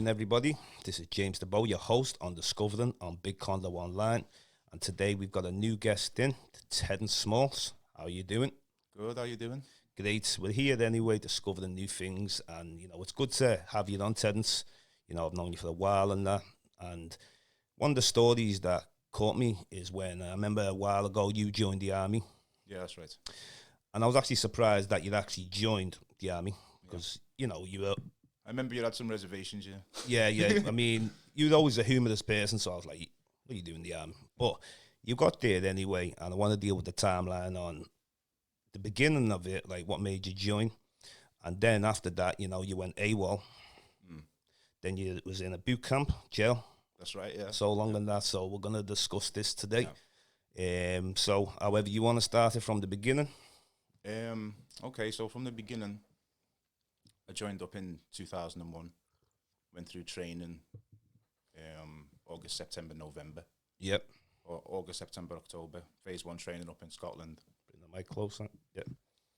evening, everybody. This is James Diboe, your host on Discovering on Big Condo Online. And today we've got a new guest in, Terrence Small. How are you doing? Good, how you doing? Great. We're here anyway, discovering new things. And, it's good to have you on, Terrence. I've known you for a while and that. And one of the stories that caught me is when I remember a while ago you joined the army. Yeah, that's right. And I was actually surprised that you'd actually joined the army because, you were... I remember you had some reservations, yeah. Yeah. I mean, you were always a humorous person, so I was like, what are you doing in the army? But you got there anyway, and I want to deal with the timeline on the beginning of it, like what made you join. And then after that, you went AWOL. Then you was in a boot camp, jail. That's right, yeah. So long and that, so we're going to discuss this today. Yeah. So however you want to start it from the beginning. Okay, so from the beginning, I joined up in 2001, went through training August, September, November. Yep. Or August, September, October. Phase 1 training up in Scotland. Bring the mic closer. Yep.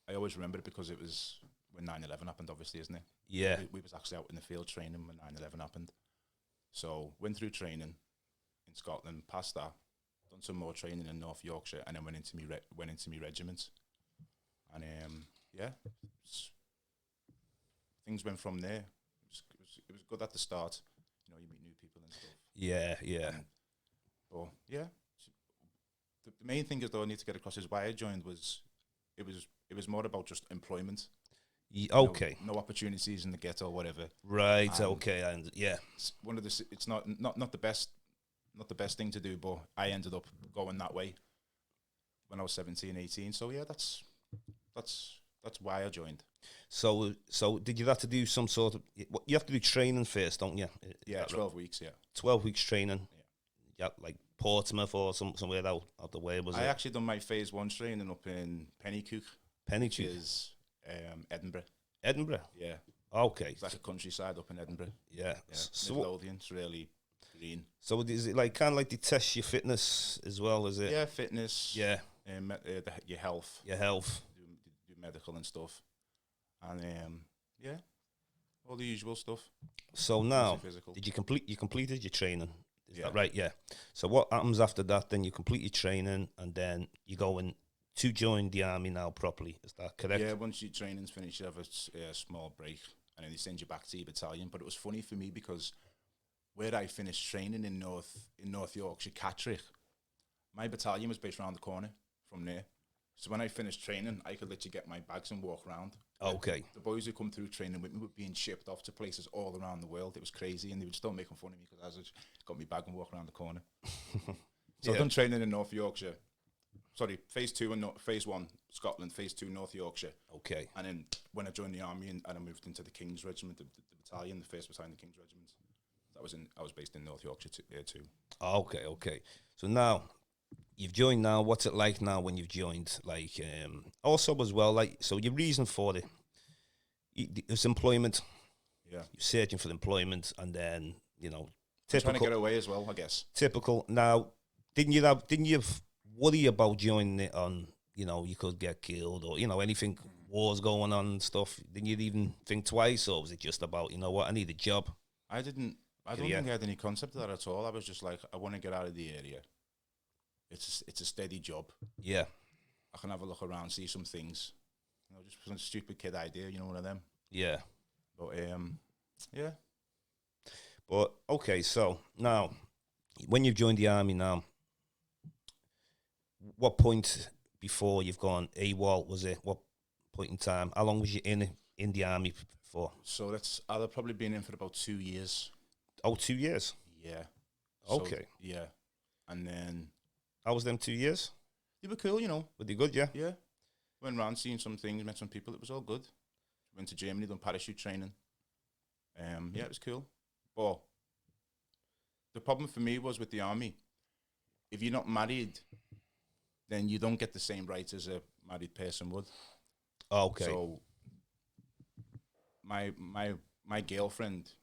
I always remember it because it was when 9/11 happened, obviously, isn't it? Yeah. We was actually out in the field training when 9/11 happened. So went through training in Scotland, passed that, done some more training in North Yorkshire, and then went into me regiment. And things went from there. It was good at the start. You meet new people and stuff. Yeah. But yeah, the main thing is though I need to get across is why I joined was it was more about just employment. Okay. No opportunities in the ghetto or whatever. Right. Okay. And yeah, it's not the best thing to do, but I ended up going that way when I was 17, 18. So yeah, that's why I joined. So did you have to do some sort of... You have to do training first, don't you? Yeah, 12 weeks, yeah. 12 weeks training. Yeah. Like Portsmouth or somewhere out the way, was it? I actually done my phase 1 training up in Pennycook. Which is Edinburgh. Edinburgh? Yeah. Okay. It's like a countryside up in Edinburgh. Yeah. So Midlothian, it's really green. So is it like kind of like they test your fitness as well, is it? Yeah, fitness. Yeah. Your health. Your health. Do medical and stuff. And all the usual stuff. So now, you completed your training? Is that right? Yeah. So what happens after that? Then you complete your training, and then you go in to join the army now properly. Is that correct? Yeah. Once your training's finished, you have a small break, and then they send you back to your battalion. But it was funny for me because where I finished training in North Yorkshire, Catterick, my battalion was based around the corner from there. So when I finished training, I could literally get my bags and walk around. Okay. The boys who come through training with me were being shipped off to places all around the world. It was crazy, and they would still making fun of me because I just got my bag and walk around the corner. So I've done training in North Yorkshire. Sorry, phase 2 and phase 1 Scotland, phase 2 North Yorkshire. Okay. And then when I joined the army and I moved into the King's Regiment, the battalion, the 1st Battalion, the King's Regiment. I was based in North Yorkshire too. Okay. So now you've joined now. What's it like now when you've joined? Like, also as well, like, so your reason for it's employment. Yeah. You're searching for employment, and then, typical. Trying to get away as well, I guess. Typical. Now, didn't you worry about joining it on, you could get killed or, anything, wars going on and stuff? Didn't you even think twice, or was it just about, I need a job? I don't think I had any concept of that at all. I was just like, I want to get out of the area. It's a steady job. Yeah. I can have a look around, see some things. Just some stupid kid idea, one of them. Yeah. But, yeah. But, okay, so now, when you've joined the army now, what point before you've gone AWOL was it? What point in time? How long was you in the army for? So I've probably been in for about 2 years. Oh, 2 years? Yeah. Okay. So, yeah. And then... How was them 2 years? They were cool, Were they good, yeah? Yeah. Went around, seen some things, met some people. It was all good. Went to Germany, done parachute training. Yeah, it was cool. But the problem for me was with the army, if you're not married, then you don't get the same rights as a married person would. Okay. So my girlfriend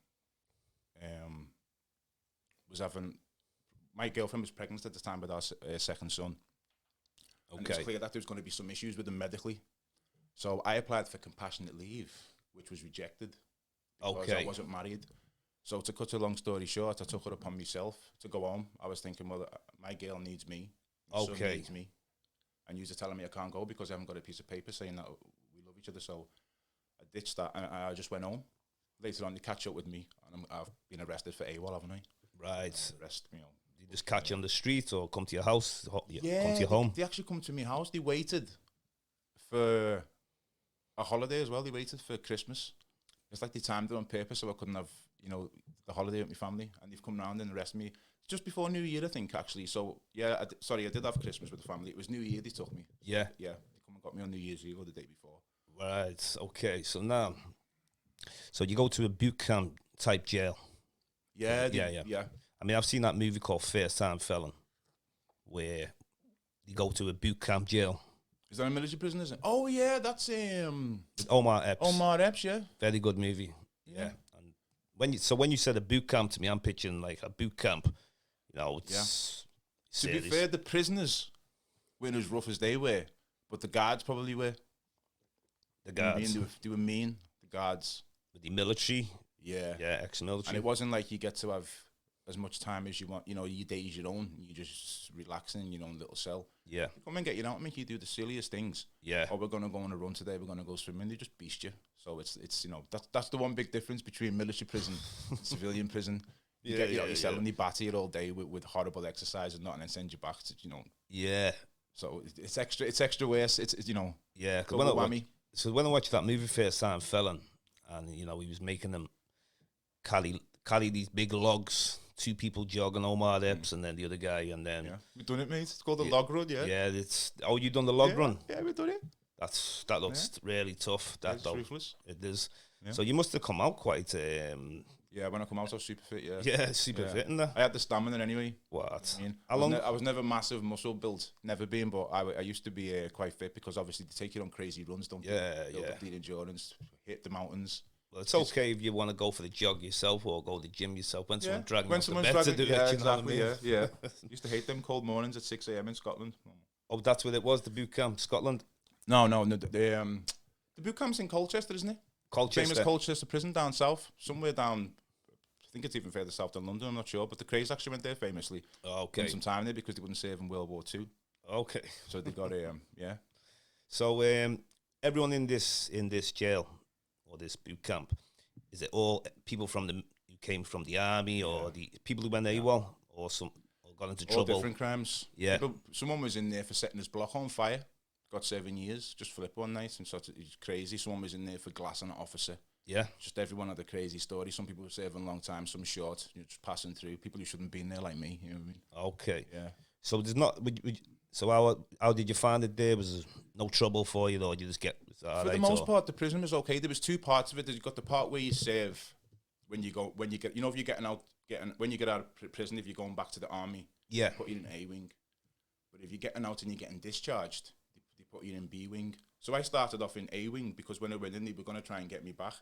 my girlfriend was pregnant at the time with our second son. Okay. And it's clear that there was going to be some issues with him medically. So I applied for compassionate leave, which was rejected because I wasn't married. So to cut a long story short, I took it upon myself to go home. I was thinking, well, my girl needs me. My son Okay. needs me. And you're telling me I can't go because I haven't got a piece of paper saying that we love each other. So I ditched that and I just went home. Later on, they catch up with me, and I've been arrested for AWOL, haven't I? Right. Arrest, You just catch you on the street or come to your house? Yeah, come to your home? They actually come to my house. They waited for a holiday as well. They waited for Christmas. It's like they timed it on purpose so I couldn't have, the holiday with my family. And they've come round and arrested me just before New Year, I think, actually. So, yeah, I did have Christmas with the family. It was New Year they took me. Yeah. Yeah, they come and got me on New Year's Eve or the day before. Right. Okay. So now, you go to a boot camp type jail. Yeah. Yeah. I mean, I've seen that movie called First Time Felon, where you go to a boot camp jail. Is that a military prison, isn't it? Oh, yeah, that's Omar Epps. Omar Epps, yeah. Very good movie. Yeah. And when you said a boot camp to me, I'm picturing like a boot camp. It's To be fair, the prisoners weren't as rough as they were, but the guards probably were. The guards. They were mean, the guards. With the military. Yeah. Yeah, ex-military. And it wasn't like you get to have as much time as you want. Your day is your own. You're just relaxing in your own little cell. Yeah. They come and get you out and make you do the silliest things. Yeah. Oh, we're going to go on a run today. We're going to go swimming. They just beast you. So it's that's the one big difference between military prison and civilian prison. You get your cell and they batter you all day with horrible exercise and and then send you back to, Yeah. So it's extra worse. It's Yeah. So when I watched that movie First Time Felon, and he was making them carry these big logs, 2 people jogging, Omar Epps and then the other guy, and then we've done it, mate. It's called the log run. Yeah, you done the log run? Yeah, we've done it. That looks really tough. It's ruthless. It is. Yeah. So you must have come out quite. Yeah, when I come out, I was super fit. Yeah. Yeah, super fit in there. I had the stamina anyway. What? How long? I was never massive muscle built, never been, but I used to be quite fit because obviously they take you on crazy runs, don't they? Yeah. Up the endurance, hit the mountains. Well, it's okay if you want to go for the jog yourself or go to the gym yourself. When someone drags you someone's to bed to do it, exactly. Yeah. Used to hate them cold mornings at 6 a.m. in Scotland. Oh, that's what it was. The boot camp, Scotland. No. The boot camp's in Colchester, isn't it? Colchester. Famous Colchester prison down south, somewhere down. I think it's even further south than London. I'm not sure, but the Crays actually went there famously. Okay. Spent some time there because they wouldn't serve in World War II. Okay. So they got yeah. So everyone in this jail or this boot camp, is it all people who came from the army or the people who went AWOL or got into trouble? All different crimes. Yeah. Someone was in there for setting his block on fire. Got 7 years. Just flipped one night and he's crazy. Someone was in there for glassing an officer. Yeah. Just everyone had a crazy story. Some people were serving a long time, some short. Just passing through. People who shouldn't have been there, like me. You know what I mean? Okay. Yeah. So there's not. So how did you find it there? Was there no trouble for you, or you just get? For the most part, the prison was okay. There was 2 parts of it. You've got the part where you serve when you get, if you're when you get out of prison, if you're going back to the army, yeah, put you in A wing. But if you're getting out and you're getting discharged, they put you in B wing. So I started off in A wing because when I went in, they were going to try and get me back.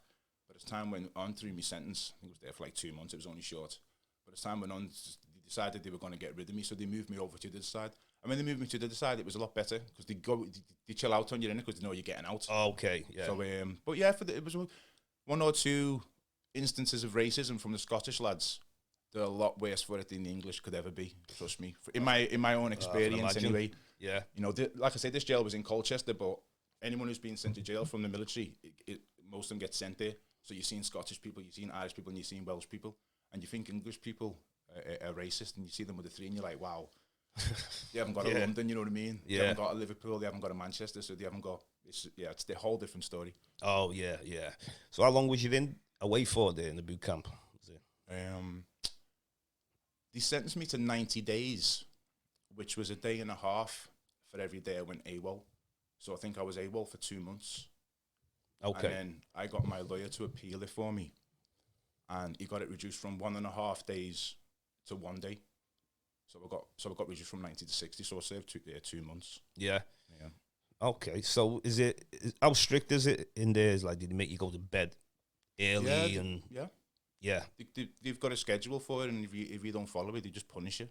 But as time went on through my sentence, I think I was there for like 2 months. It was only short. But as time went on, they decided they were going to get rid of me, so they moved me over to the other side. And when they moved me to the other side, it was a lot better because they chill out on you in it because they know you're getting out. Oh, okay, yeah. So, but yeah, it was 1 or 2 instances of racism from the Scottish lads. They're a lot worse for it than the English could ever be. Trust me, in my own experience, anyway. Yeah. Like I say, this jail was in Colchester, but anyone who's been sent to jail from the military, most of them get sent there. So you've seen Scottish people, you've seen Irish people, and you've seen Welsh people, and you think English people are racist, and you see them with a 3, and you're like, wow. They haven't got a London, you know what I mean? Yeah. They haven't got a Liverpool, they haven't got a Manchester, so they haven't got. It's the whole different story. Oh yeah. So how long was you away for there in the boot camp? They sentenced me to 90 days, which was a day and a half for every day I went AWOL. So I think I was AWOL for 2 months. Okay. And then I got my lawyer to appeal it for me, and he got it reduced from 1.5 days to 1 day. So I got reduced from 90 to 60. So I served 2 months. Yeah. Yeah. Okay. So how strict is it in there? Is like, did they make you go to bed early Yeah. They've got a schedule for it, and if you don't follow it, they just punish you.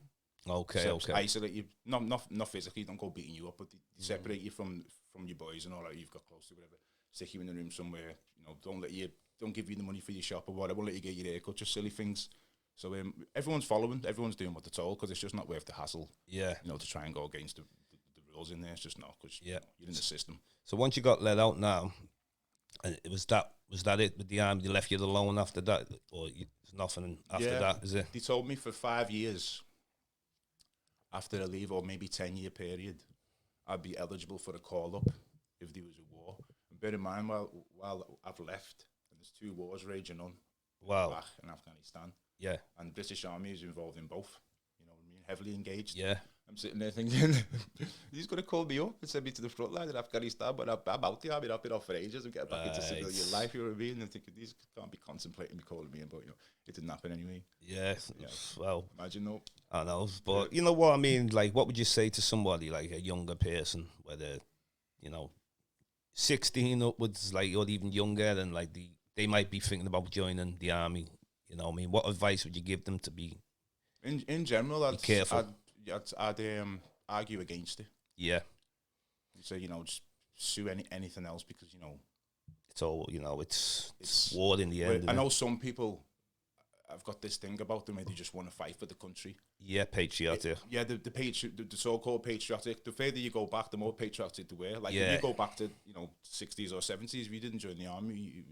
Okay. So okay. Isolate you, not physically. Don't go beating you up, but they separate you from your boys and all that you've got close to, whatever. Stick you in the room somewhere. Don't let you don't give you the money for your shop or whatever, won't let you get your haircut, just silly things. So everyone's following, everyone's doing what they're told because it's just not worth the hassle. Yeah. You know, to try and go against the rules in there. It's just not because you're in the system. So once you got let out now, and was that it with the army? They left you alone after that, or there's nothing after that? Is it? They told me for 5 years after a leave, or maybe 10-year period, I'd be eligible for a call up if there was a war. And bear in mind, while I've left, and there's 2 wars raging on. Wow. Iraq and Afghanistan. Yeah. And British Army is involved in both. You know what I mean? Heavily engaged. Yeah. I'm sitting there thinking, he's going to call me up and send me to the front line in Afghanistan, but I'm out there. I've been off for ages. I'm getting back into civilian life, you know what I mean? And thinking, these can't be contemplating me calling me in, but, you know, it didn't happen anyway. Yeah. Well, imagine, no. I know, but you know what I mean? Like, what would you say to somebody, like a younger person, whether, you know, 16 upwards, like, or even younger, and like they might be thinking about joining the army, you know what I mean? What advice would you give them to be? In general, I'd careful. I'd argue against it. Yeah. So, you know, just sue anything else because, you know, it's all, you know, it's war in the end. I know some people have got this thing about them where they just want to fight for the country. Yeah, patriotic. The so-called patriotic. The further you go back, the more patriotic they were. Like, if you go back to, you know, 60s or 70s, if you didn't join the army,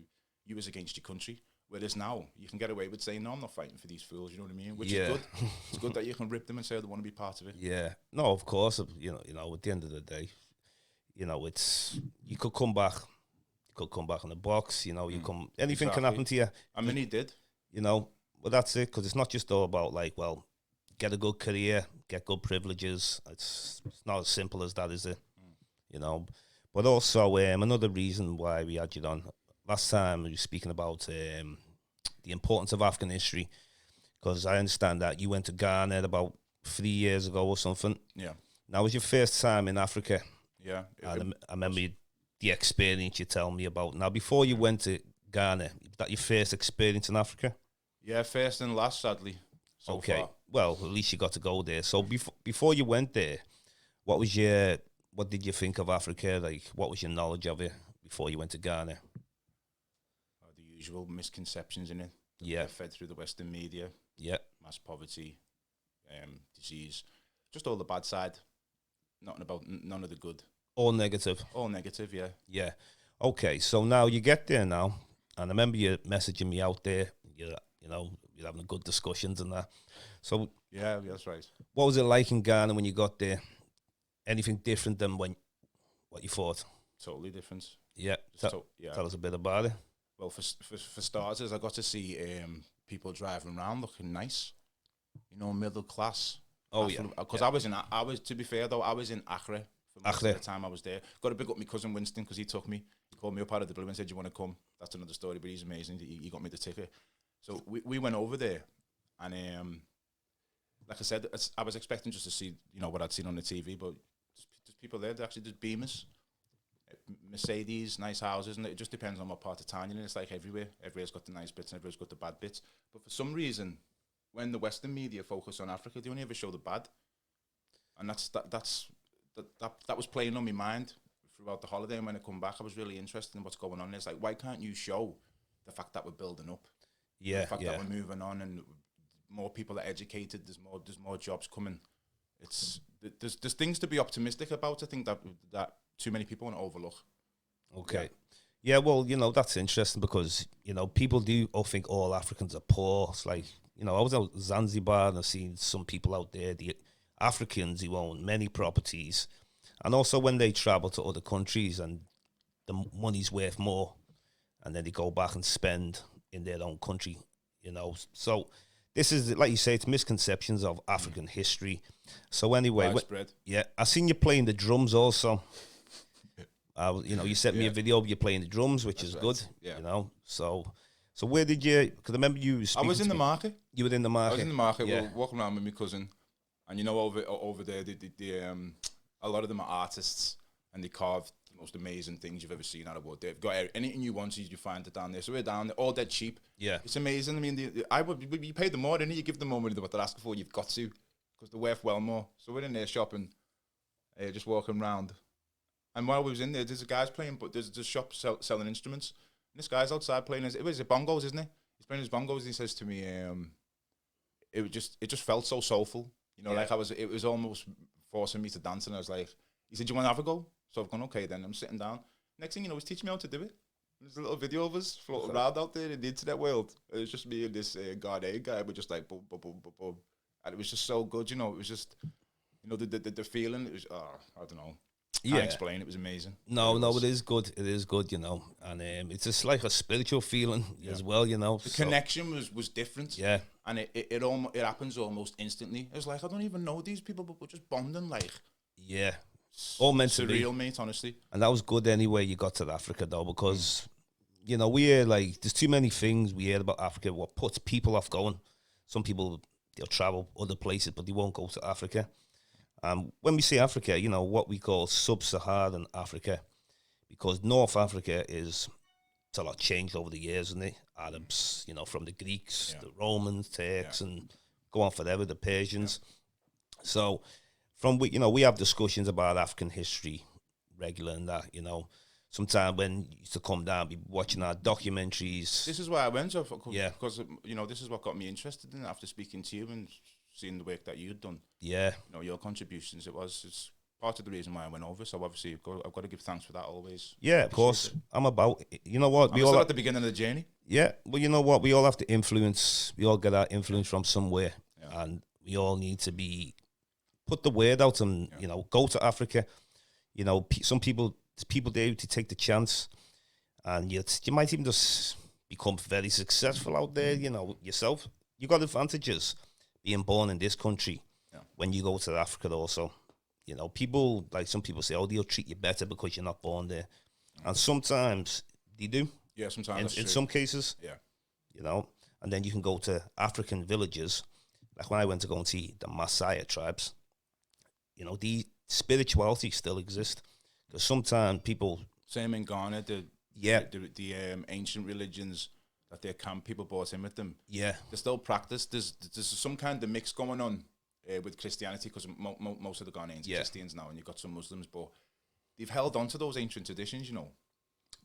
you was against your country. Whereas now, you can get away with saying, no, I'm not fighting for these fools, you know what I mean? Which is good. It's good that you can rip them and say they want to be part of it. Yeah. No, of course, you know, at the end of the day, you know, you could come back in a box, you know, anything can happen to you. I mean, he did. You know, well, that's it, because it's not just all about, like, well, get a good career, get good privileges. It's not as simple as that, is it? You know, but also another reason why we had you on, last time we were speaking about the importance of African history, because I understand that you went to Ghana about 3 years ago or something. Yeah. Now, it was your first time in Africa. Yeah. I remember the experience you tell me about. Now, before you went to Ghana, was that your first experience in Africa? Yeah, first and last, sadly. So far. Well, at least you got to go there. So before you went there, what did you think of Africa? Like, what was your knowledge of it before you went to Ghana? The usual misconceptions in it. Yeah. Fed through the Western media. Yeah. Mass poverty, disease, just all the bad side. None of the good. All negative. All negative, yeah. Yeah. Okay, so now you get there now, and I remember you messaging me out there. You know, you're having good discussions and that. So yeah, that's right. What was it like in Ghana when you got there? Anything different than what you thought? Totally different. Yeah. Tell us a bit about it. Well, for starters, I got to see people driving around looking nice. You know, middle class. Oh yeah. Because I was to be fair though, I was in Accra for most of the time I was there. Got to big up my cousin Winston because he took me. He called me up out of the blue and said, "You want to come?" That's another story, but he's amazing. He got me the ticket. So we went over there, and like I said, I was expecting just to see, you know, what I'd seen on the TV, but there's people there. There's Beamers, Mercedes, nice houses, and it just depends on what part of town you're in. It's like everywhere. Everywhere's got the nice bits and everywhere's got the bad bits. But for some reason, when the Western media focus on Africa, they only ever show the bad, and that was playing on my mind throughout the holiday. And when I come back, I was really interested in what's going on. It's like, why can't you show the fact that we're building up? Yeah, the fact that we're moving on and more people are educated. There's more jobs coming. There's things to be optimistic about. I think that too many people want to overlook. Okay. Yeah, well, you know, that's interesting because, you know, people do think all Africans are poor. It's like, you know, I was out Zanzibar and I've seen some people out there, the Africans who own many properties. And also when they travel to other countries and the money's worth more and then they go back and spend in their own country, you know. So this is, like you say, it's misconceptions of African history. So anyway, I seen you playing the drums also. You know, you sent me a video of you playing the drums, which is good. Yeah. You know, so where did you? Because I remember you. I was in the market. You were in the market. I was in the market. Yeah. We were walking around with my cousin, and you know, over there, a lot of them are artists, and they carve the most amazing things you've ever seen out of wood. They've got anything you want, you find it down there. So we're down there, all dead cheap. Yeah, it's amazing. I mean, you pay them more, didn't you? You give them more money than what they're asking for. You've got to, because they're worth well more. So we're in there shopping, just walking around. And while we was in there, there's a guy's playing, but there's a shop selling instruments. this guy's outside playing it was bongos, isn't it? He's playing his bongos. And he says to me, it just felt so soulful. You know, like it was almost forcing me to dance. And I was like, he said, "Do you want to have a go?" So I've gone, okay, then I'm sitting down. Next thing you know, he's teaching me how to do it. There's a little video of us floating around out there in the internet world. It was just me and this Ghanaian guy. We're just like, boom, boom, boom, boom, boom. And it was just so good, you know. It was just, you know, the feeling. It was, I don't know. Can't explain. It was amazing. No, it is good. It is good, you know. And it's just like a spiritual feeling as well, you know. The connection was different. Yeah. And it happens almost instantly. It's like, I don't even know these people, but we're just bonding, like. Yeah. All meant to be. Surreal, mate, honestly. And that was good anyway you got to Africa, though, because, you know, we hear, like, there's too many things we hear about Africa, what puts people off going. Some people, they'll travel other places, but they won't go to Africa. When we say Africa, you know, what we call sub-Saharan Africa, because North Africa it's a lot changed over the years, isn't it? Arabs, you know, from the Greeks, the Romans, Turks, and go on forever, the Persians. So, we have discussions about African history regular and that, you know. Sometimes when you used to come down, be watching our documentaries. This is why I went, because, you know, this is what got me interested in it after speaking to you and seeing the work that you'd done. Yeah. You know, your contributions, it's part of the reason why I went over, so obviously I've got to give thanks for that always. Yeah, of course. I'm about, you know what? I'm still at the beginning of the journey. Yeah, well, you know what? We all have to influence, we all get our influence from somewhere, and we all need to put the word out and, you know, go to Africa. You know, there's people there to take the chance, and you might even just become very successful out there, you know, yourself. You got advantages being born in this country when you go to Africa also. You know, some people say, oh, they'll treat you better because you're not born there. And sometimes they do. Yeah, sometimes in some cases. Yeah. You know, and then you can go to African villages. Like when I went to go and see the Maasai tribes, you know, the spirituality still exists. Because sometimes people... Same in Ghana, the ancient religions that their camp people brought in with them. Yeah. They're still practiced. There's some kind of mix going on with Christianity, because most of the Ghanaians are Christians now, and you've got some Muslims, but they've held on to those ancient traditions, you know.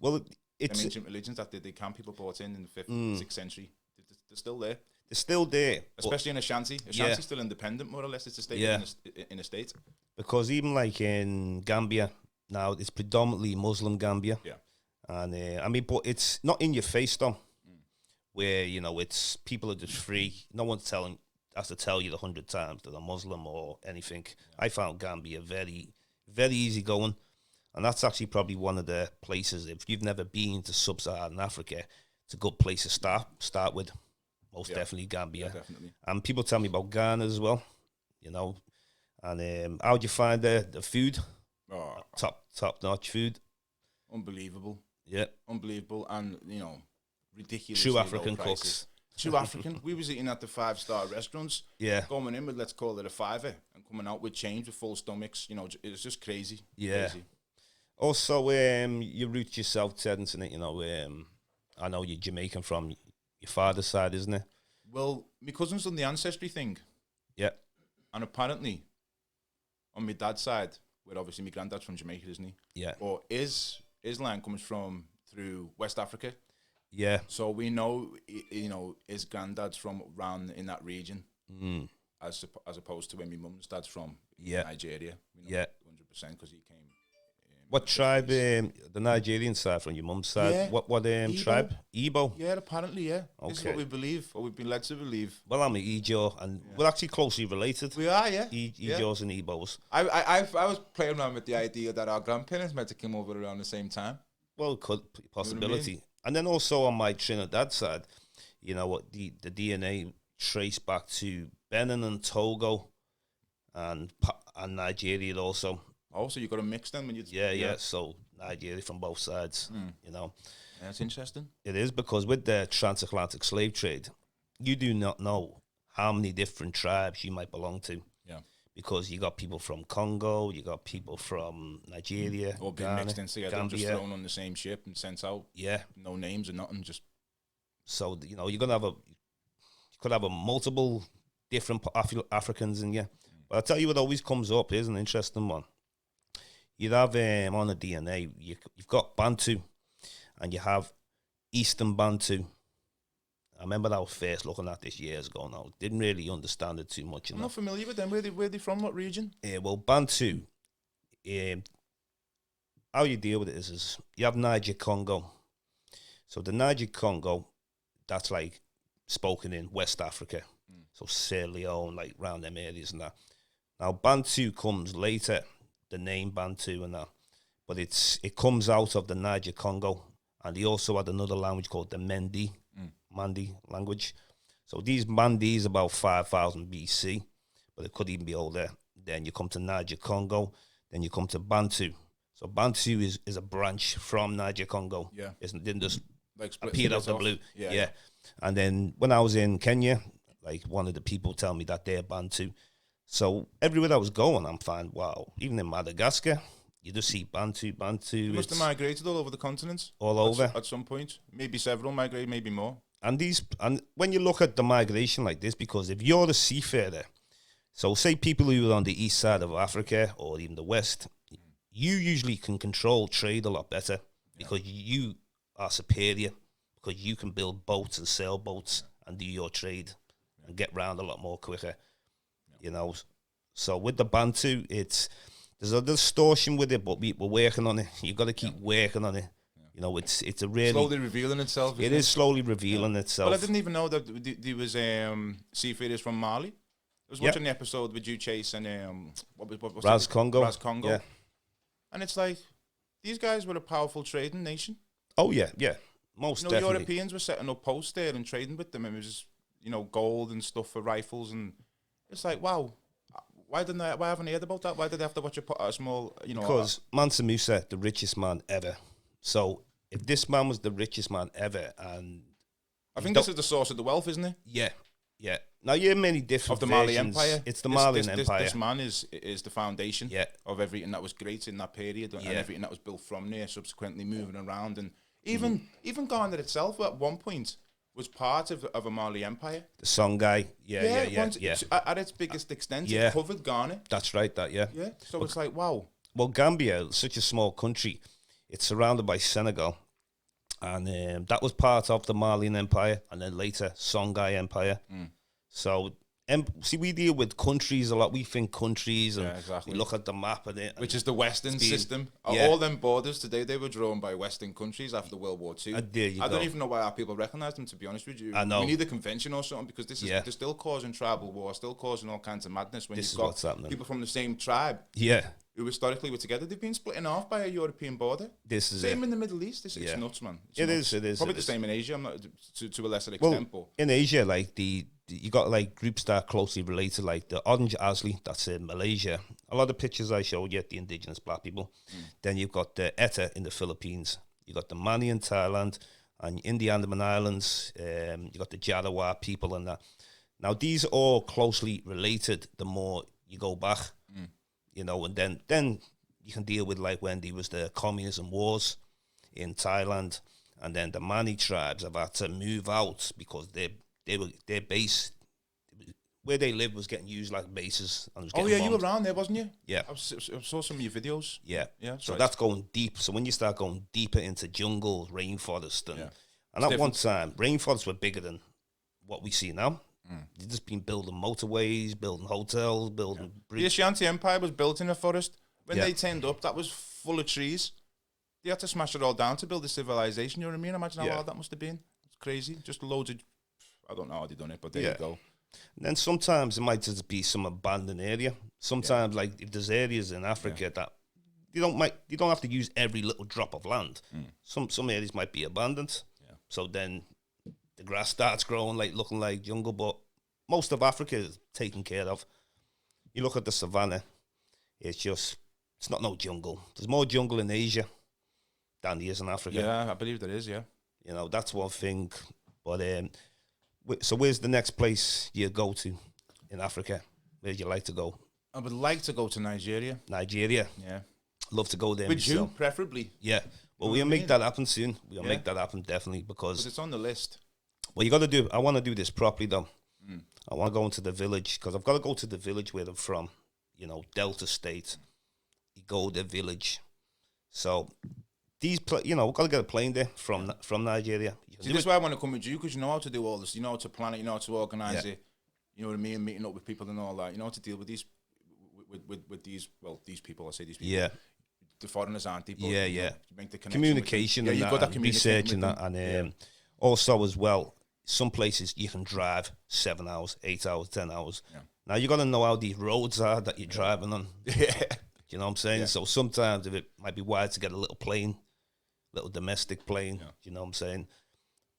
Well, it's... ancient religions that the camp people brought in the 5th, 6th century. They're still there. They're still there. Especially in Ashanti. Ashanti's still independent, more or less. It's a state in a state. Because even like in Gambia, now it's predominantly Muslim Gambia. Yeah. And I mean, but it's not in your face though, where, you know, it's people are just free. No one's has to tell you 100 times that they're Muslim or anything. I found Gambia very, very easy going. And that's actually probably one of the places, if you've never been to sub-Saharan Africa, it's a good place to start with. Most definitely Gambia. Yeah, definitely. And people tell me about Ghana as well, you know. And how'd you find the food? Oh. Top-notch food. Unbelievable. Yeah. Unbelievable. And, you know, ridiculous. True African cooks. True African. We was eating at the 5-star restaurants. Yeah. Going in with, let's call it a $5, and coming out with change, with full stomachs. You know, it's just crazy. Yeah. Crazy. Also, you root yourself, Terrence, in it, you know. I know you're Jamaican from your father's side, isn't it? Well, my cousin's done the ancestry thing. Yeah. And apparently, on my dad's side, where obviously my granddad's from Jamaica, isn't he? Yeah. Or his line comes through West Africa. Yeah. So we know, you know, his granddad's from around in that region, as opposed to where my mum's dad's from, Nigeria. We know 100% because he came. What tribe? The Nigerian side from your mum's side. Yeah. What tribe? Igbo. Yeah, apparently, yeah. Okay. This is what we believe, or we've been led to believe. Well, I'm an Igbo, and we're actually closely related. We are, yeah. Igos and Igbos. I was playing around with the idea that our grandparents might have come over around the same time. Well, possibility. You know what I mean? And then also on my Trinidad side, you know what, the DNA traced back to Benin and Togo, and Nigeria also. Oh, so you got to mix them when you... Yeah. So Nigeria from both sides, you know. Yeah, that's interesting. It is, because with the transatlantic slave trade, you do not know how many different tribes you might belong to. Yeah. Because you got people from Congo, you got people from Nigeria, or being Ghana, mixed in together, Gambia. just thrown on the same ship and sent out. Yeah. No names or nothing, just... So, you know, you could have a multiple different Africans in you. But I'll tell you what always comes up, here's an interesting one. You'd have on the DNA, you've got Bantu, and you have Eastern Bantu. I remember I was first looking at this years ago now. Didn't really understand it too much. I'm not familiar with them. Where they from? What region? Yeah, well, Bantu, how you deal with it is you have Niger Congo. So the Niger Congo, that's like spoken in West Africa. So Sierra Leone, like around them areas and that. Now Bantu comes later, the name Bantu and that. But it comes out of the Niger Congo. And they also had another language called the Mandi language. So these Mandi is about 5,000 BC, but it could even be older. Then you come to Niger Congo, then you come to Bantu. So Bantu is a branch from Niger Congo. Yeah. It didn't just Like appear out the blue. Yeah. Yeah. And then when I was in Kenya, like one of the people tell me that they're Bantu. So everywhere I was going, I'm finding, wow, even in Madagascar, you just see Bantu. You must have migrated all over the continent. All over. At some point. Maybe several migrate, maybe more. And when you look at the migration like this, because if you're a seafarer, so say people who are on the east side of Africa or even the west, you usually can control trade a lot better because you are superior, because you can build boats and sailboats and do your trade and get round a lot more quicker, you know. So with the Bantu, there's a distortion with it, but we're working on it. You've got to keep working on it. You know, it's a really... Slowly revealing itself. It is slowly revealing itself. Well, I didn't even know that there was seafarers from Mali. I was watching the episode with you, Chase, and what's Ras Congo. Ras Congo. Yeah. And it's like, these guys were a powerful trading nation. Oh, yeah. Most definitely. Europeans were setting up posts there and trading with them. And it was just, gold and stuff for rifles. And it's like, wow. Why haven't I heard about that? Why did they have to watch a small, Because Mansa Musa, the richest man ever. So if this man was the richest man ever, and I think this is the source of the wealth, isn't it? Yeah. Now you have many different of the Mali versions. Empire. It's the Malian Empire. This man is the foundation of everything that was great in that period and everything that was built from there. Subsequently moving around, and even Ghana itself at one point was part of a Mali Empire. The Songhai, yeah. At its biggest extent, it covered Ghana. That's right, Yeah, so it's like, wow. Well, Gambia, such a small country, it's surrounded by Senegal, and that was part of the Malian Empire, and then later Songhai Empire. So, see, we deal with countries a lot. We think countries, and we look at the map of it. Which is the Western system. All them borders today, they were drawn by Western countries after World War II. I don't even know why our people recognise them, to be honest with you. I know. We need a convention or something, because they're still causing tribal war, still causing all kinds of madness when you've got people from the same tribe. Yeah. Who historically were together. They've been splitting off by a European border. Same in the Middle East. It's nuts, man. It is. Probably the same in Asia. I'm not to a lesser extent. But in Asia, like you got like groups that are closely related, like the Orange Asli, that's in Malaysia. A lot of pictures I showed you, the indigenous black people. Then you've got the Eta in the Philippines. You got the Mani in Thailand, and in the Andaman Islands, you got the Jarawa people and that. Now these are all closely related. The more you go back. And then you can deal with like when there was the communism wars in Thailand, and then the Mani tribes have had to move out because their base where they live was getting used like bases. And bombed. You were around there, wasn't you? Yeah, I saw some of your videos. Yeah. So right. that's going deep. So when you start going deeper into jungle, rainforest, and at one time rainforests were bigger than what we see now. You've just been building motorways, building hotels, building bridges. The Ashanti Empire was built in a forest. When they turned up, that was full of trees. They had to smash it all down to build a civilization. You know what I mean? Imagine how hard that must have been. It's crazy. Just loads of... I don't know how they done it, but there you go. And then sometimes it might just be some abandoned area. Sometimes, like, if there's areas in Africa that you don't have to use every little drop of land. Some areas might be abandoned. So then... the grass starts growing, like looking like jungle, but most of Africa is taken care of. You look at the savannah, it's not no jungle. There's more jungle in Asia than there is in Africa. Yeah, I believe there is, That's one thing. But so where's the next place you go to in Africa? Where'd you like to go? I would like to go to Nigeria. Nigeria? Yeah. Love to go there with myself. you, preferably. Yeah. Well, we'll make that happen soon. We'll make that happen, definitely, because... it's on the list. Well, I want to do this properly, though. I want to go into the village, because I've got to go to the village where I'm from, Delta State. You go to the village. So these, you know, we've got to get a plane there from Nigeria. See, this is why I want to come with you, because you know how to do all this. You know how to plan it. You know how to organise it. You know what I mean? Meeting up with people and all that. You know how to deal with these, with these. Well, these people. I say these people. Yeah. The foreigners aren't they? But, Yeah, you know, yeah. make the Communication and, you've that, got that and research and that, and also as well, some places you can drive 7 hours, 8 hours, 10 hours. Yeah. Now you got to know how these roads are that you're driving on. Yeah. You know what I'm saying? Yeah. So sometimes if it might be wise to get a little plane, little domestic plane. Yeah. You know what I'm saying?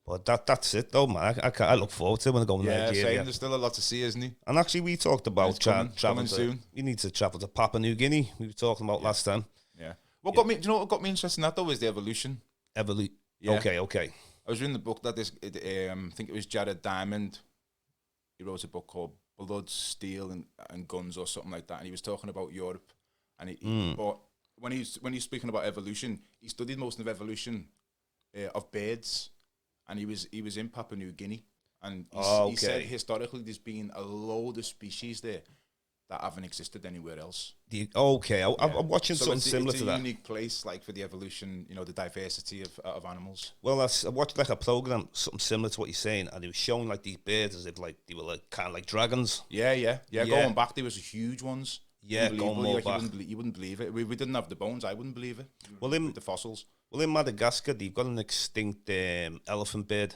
But that's it though, man. I look forward to it when I go to Nigeria. Yeah, same. There's still a lot to see, isn't he? And actually, we talked about traveling soon. We need to travel to Papua New Guinea. We were talking about last time. Yeah. What got me? Do you know what got me interested in that though? Is the evolution. Yeah. Okay. I was reading the book that I think it was Jared Diamond. He wrote a book called Blood, Steel, and Guns or something like that, and he was talking about Europe. And but when he's speaking about evolution, he studied most of evolution of birds, and he was in Papua New Guinea, and he said historically there's been a load of species there that haven't existed anywhere else. I'm watching something similar to that. It's a unique place, like for the evolution, you know, the diversity of animals. Well, I watched like a program, something similar to what you're saying, and it was showing like these birds as if like they were like kind of like dragons. Yeah. Going back, there was huge ones. Yeah, going more back. You wouldn't believe it. We didn't have the bones. I wouldn't believe it. Well, with the fossils. Well, in Madagascar, they've got an extinct elephant bird,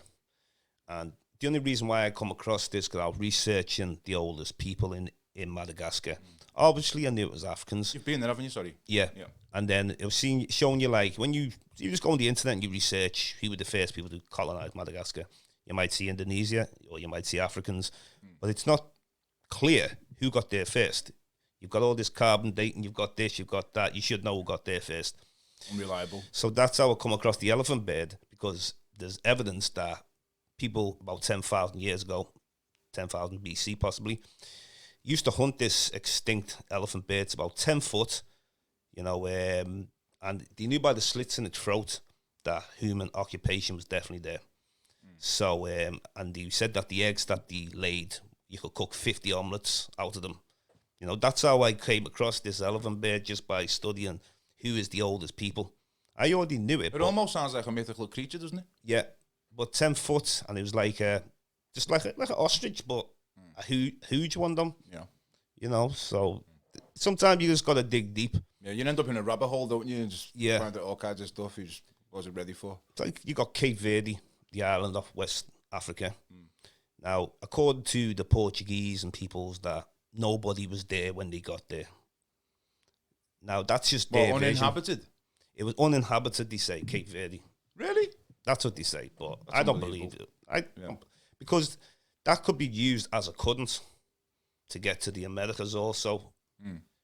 and the only reason why I come across this because I was researching the oldest people in Madagascar. Obviously, I knew it was Africans. You've been there, haven't you? Sorry. Yeah. And then it was showing you like when you just go on the internet and you research who were the first people to colonize Madagascar. You might see Indonesia or you might see Africans, but it's not clear who got there first. You've got all this carbon dating, you've got this, you've got that. You should know who got there first. Unreliable. So that's how I come across the elephant bird, because there's evidence that people about 10,000 years ago, 10,000 BC possibly, used to hunt this extinct elephant bird. It's about 10 foot, you know, and they knew by the slits in its throat that human occupation was definitely there. So, and they said that the eggs that they laid, you could cook 50 omelets out of them. You know, that's how I came across this elephant bird, just by studying who is the oldest people. I already knew it. It almost sounds like a mythical creature, doesn't it? Yeah, but 10 foot, and it was like just like an ostrich, but a huge one, them. Yeah. You know, so sometimes you just got to dig deep. Yeah, you end up in a rabbit hole, don't you? And just find out all kinds of stuff you just wasn't ready for. It's like you got Cape Verde, the island of West Africa. Now, according to the Portuguese and peoples, that nobody was there when they got there. Now, that's just their uninhabited? Vision. It was uninhabited, they say, Cape Verde. Really? That's what they say, but I don't believe it. Because that could be used as a current to get to the Americas also.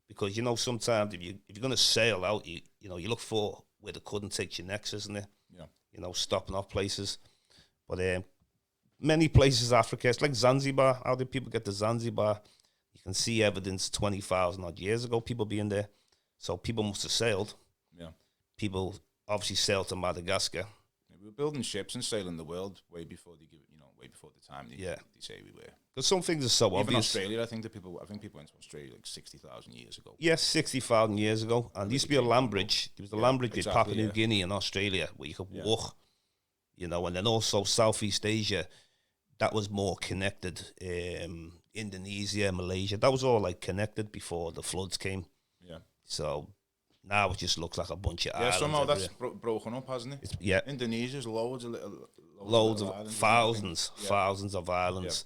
Because, you know, sometimes if you're going to sail out, you know, you look for where the current takes you next, isn't it? Yeah. You know, stopping off places. But many places in Africa, it's like Zanzibar. How did people get to Zanzibar? You can see evidence 20,000 odd years ago, people being there. So people must have sailed. Yeah. People obviously sailed to Madagascar. Yeah, we were building ships and sailing the world way before they give it, way before the time they say we were. Because some things are so Even obvious. Australia, I think people went to Australia like 60,000 years ago. Yes, 60,000 years ago. And there used to be a land bridge. There was a land bridge with Papua New Guinea and Australia where you could walk, you know, and then also Southeast Asia, that was more connected. Indonesia, Malaysia, that was all like connected before the floods came. Yeah. So now it just looks like a bunch of islands. Yeah, somehow that's broken up, hasn't it? Indonesia's loads of islands, thousands of islands.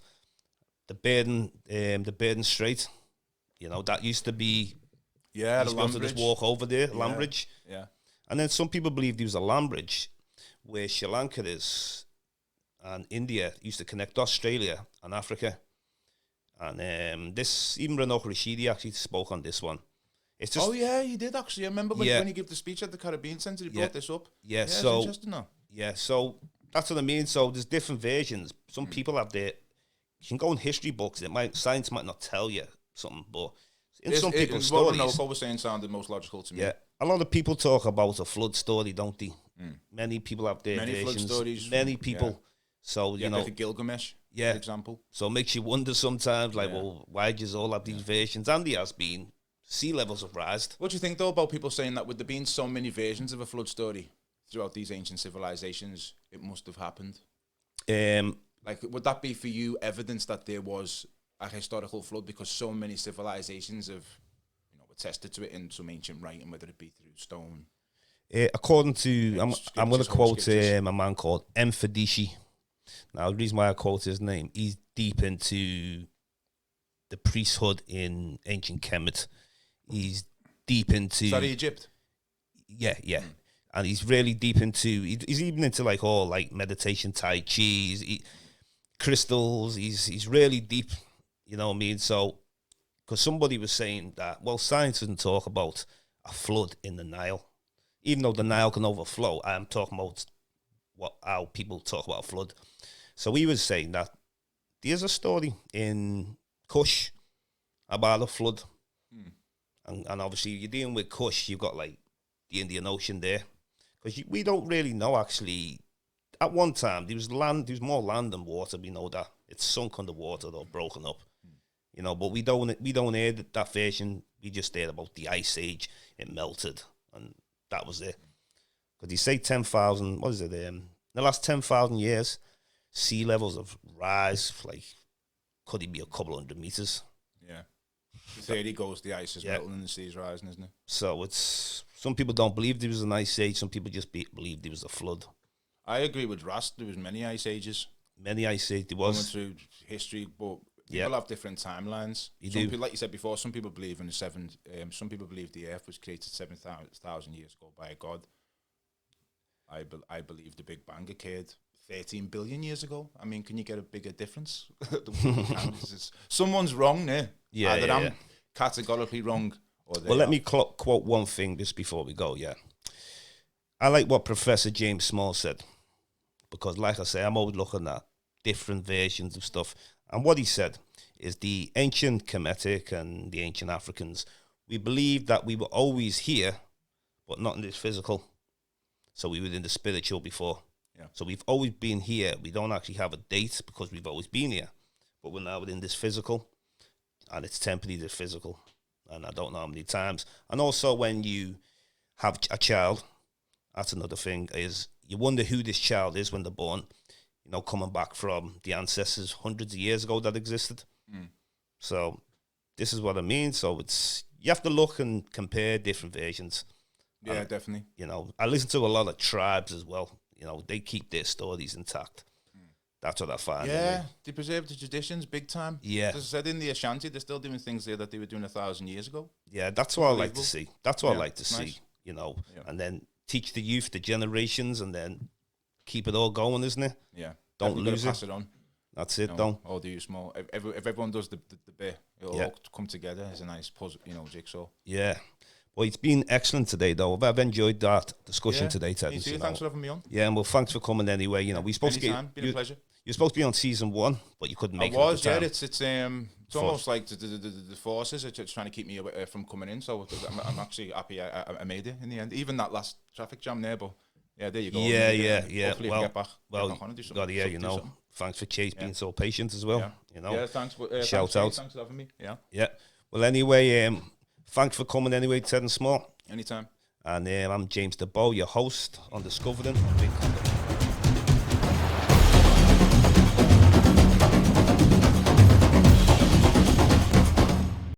The Bering Strait, you know, that used to be. Yeah, the land bridge. Just walk over there, land bridge. Yeah. And then some people believe there was a land bridge where Sri Lanka is, and India used to connect Australia and Africa. And this, even Ranoka Rashidi actually spoke on this one. It's just, he did actually. I remember when he gave the speech at the Caribbean Centre, he brought this up. Yeah, so it's interesting now. Yeah, so that's what I mean. So there's different versions. Some people have you can go in history books. Science might not tell you something, but in some people's stories. What Ranoka was saying sounded most logical to me. Yeah, a lot of people talk about a flood story, don't they? Many people have their versions. Flood stories. Many people. Yeah. So you know, like Gilgamesh. Yeah, for example. So it makes you wonder sometimes, like, well, why do you all have these versions? And there has been sea levels have risen. What do you think though about people saying that with there being so many versions of a flood story, throughout these ancient civilizations, it must have happened. Um, Like, would that be for you evidence that there was a historical flood, because so many civilizations have, attested to it in some ancient writing, whether it be through stone? according to, I'm going to quote scriptures. a man called Fedici. Now, the reason why I quote his name, he's deep into the priesthood in ancient Kemet. He's deep into... Is that Egypt? Yeah. And he's really deep into... He's even into like all like meditation, Tai Chi, crystals. He's really deep, you know what I mean? So, because somebody was saying that, well, science doesn't talk about a flood in the Nile. Even though the Nile can overflow, I'm talking about how people talk about a flood. So he was saying that there's a story in Kush about a flood. And obviously, you're dealing with Kush, you've got like the Indian Ocean there. Because we don't really know, actually. At one time, there was more land than water. We know that. It's sunk under water or broken up. But we don't hear that version. We just hear about the Ice Age. It melted, and that was it. Because you say 10,000, what is it? In the last 10,000 years, sea levels have rise, like, could it be a couple 100 meters? Yeah. The theory goes the ice is melting and the sea's rising, isn't it? So some people don't believe there was an ice age, some people just believe there was a flood. I agree with Rast, there was many ice ages. Many ice ages, there was. Going through history, but people have different timelines. People, like you said before, some people believe in some people believe the earth was created 7,000 years ago by a god. I believe the Big Bang occurred 13 billion years ago. I mean, can you get a bigger difference? Someone's wrong there. Either I'm categorically wrong, or they let me quote one thing just before we go, I like what Professor James Small said, because like I say, I'm always looking at different versions of stuff. And what he said is the ancient Kemetic and the ancient Africans, we believe that we were always here, but not in this physical. So we were in the spiritual before. Yeah. So we've always been here. We don't actually have a date because we've always been here. But we're now within this physical, and it's temporary, the physical. And I don't know how many times. And also when you have a child, that's another thing, is you wonder who this child is when they're born, coming back from the ancestors hundreds of years ago that existed. So this is what I mean. So you have to look and compare different versions. Yeah, definitely. I listen to a lot of tribes as well. They keep their stories intact. That's what I find. Yeah, they preserve the traditions big time. Yeah. As I said, in the Ashanti, they're still doing things there that they were doing 1,000 years ago. Yeah, that's what I like to see. That's what I like to see, and then teach the youth, the generations, and then keep it all going, isn't it? Yeah. Don't lose it. Pass it on. That's it, though. All do you small. If everyone does the bit, it'll all come together as a nice puzzle, jigsaw. Yeah. Well, it's been excellent today, though. I've enjoyed that discussion today, Ted. Me too. Thanks for having me on. Yeah, and well, thanks for coming anyway. We supposed Anytime. Been a pleasure. You're supposed to be on season 1, but you couldn't make it. It's almost like the forces are just trying to keep me away from coming in. So I'm actually happy I made it in the end. Even that last traffic jam there, but yeah, there you go. Yeah. Hopefully I get back. Thanks for Chase being so patient as well. Yeah, thanks. Shout out. Thanks for having me. Yeah. Well, anyway, thanks for coming anyway, Terrence Small. Anytime. And I'm James Diboe, your host on Discovering Big Content.